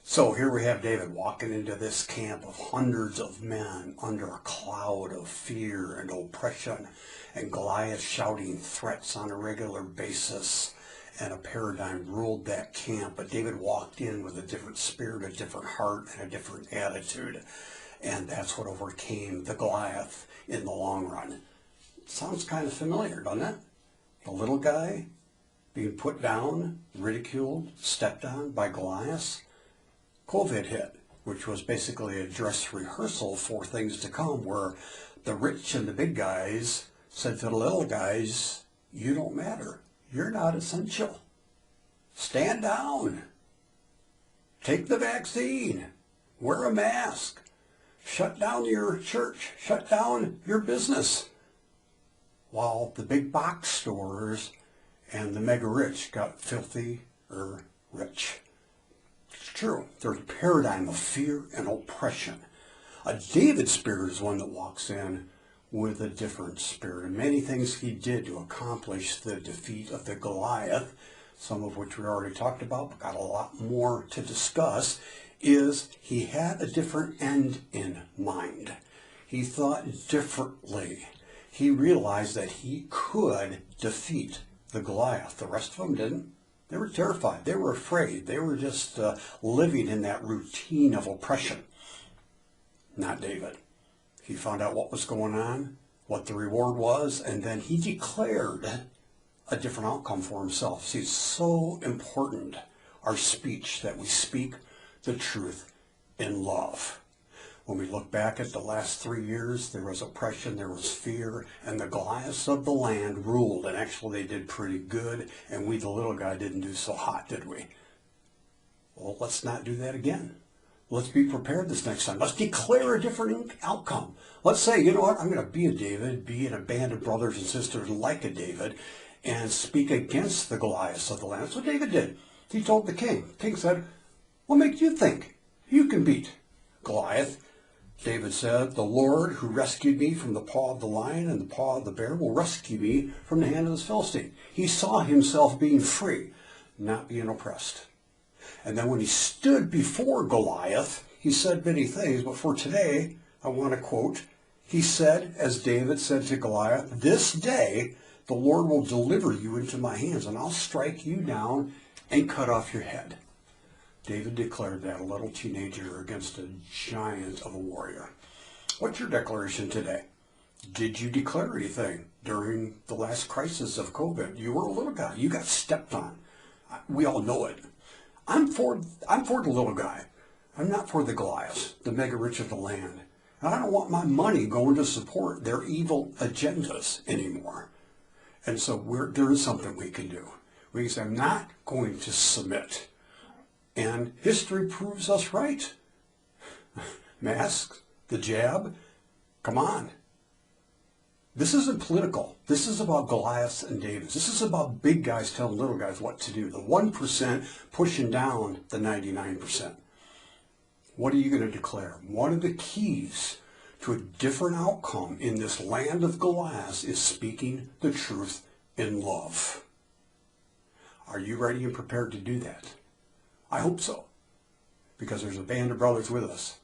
So here we have David walking into this camp of hundreds of men under a cloud of fear and oppression, and Goliath shouting threats on a regular basis, and a paradigm ruled that camp. But David walked in with a different spirit, a different heart, and a different attitude, and that's what overcame the Goliath in the long run. Sounds kind of familiar, doesn't it? The little guy being put down, ridiculed, stepped on by Goliath. COVID hit, which was basically a dress rehearsal for things to come, where the rich and the big guys said to the little guys, you don't matter. You're not essential. Stand down. Take the vaccine. Wear a mask. Shut down your church. Shut down your business. While the big box stores and the mega rich got filthy or rich. It's true. There's a paradigm of fear and oppression. A David spirit is one that walks in with a different spirit. And many things he did to accomplish the defeat of the Goliath, some of which we already talked about, but got a lot more to discuss, is he had a different end in mind. He thought differently. He realized that he could defeat the Goliath. The rest of them didn't. They were terrified. They were afraid. They were just living in that routine of oppression. Not David. He found out what was going on, what the reward was, and then he declared a different outcome for himself. See, it's so important, our speech, that we speak the truth in love. When we look back at the last 3 years, there was oppression, there was fear, and the Goliaths of the land ruled, and actually they did pretty good, and we, the little guy, didn't do so hot, did we? Well, let's not do that again. Let's be prepared this next time. Let's declare a different outcome. Let's say, you know what, I'm going to be a David, be in a band of brothers and sisters like a David, and speak against the Goliaths of the land. That's what David did. He told the king. The king said, what makes you think you can beat Goliath? David said, the Lord who rescued me from the paw of the lion and the paw of the bear will rescue me from the hand of this Philistine. He saw himself being free, not being oppressed. And then when he stood before Goliath, he said many things, but for today, I want to quote, he said, as David said to Goliath, this day the Lord will deliver you into my hands, and I'll strike you down and cut off your head. David declared that, a little teenager against a giant of a warrior. What's your declaration today? Did you declare anything during the last crisis of COVID? You were a little guy. You got stepped on. We all know it. I'm for the little guy. I'm not for the Goliaths, the mega rich of the land. And I don't want my money going to support their evil agendas anymore. And so there is something we can do. We can say, I'm not going to submit. And history proves us right. Masks, the jab, come on. This isn't political. This is about Goliaths and Davids. This is about big guys telling little guys what to do. The 1% pushing down the 99%. What are you going to declare? One of the keys to a different outcome in this land of Goliaths is speaking the truth in love. Are you ready and prepared to do that? I hope so, because there's a band of brothers with us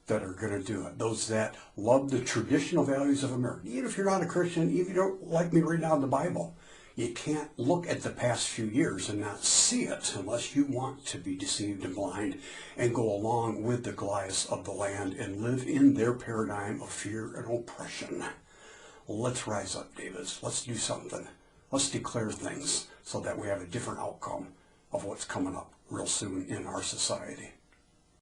that are going to do it. Those that love the traditional values of America. Even if you're not a Christian, even if you don't like me reading out the Bible, you can't look at the past few years and not see it unless you want to be deceived and blind and go along with the Goliaths of the land and live in their paradigm of fear and oppression. Let's rise up, Davids. Let's do something. Let's declare things so that we have a different outcome of what's coming up real soon in our society.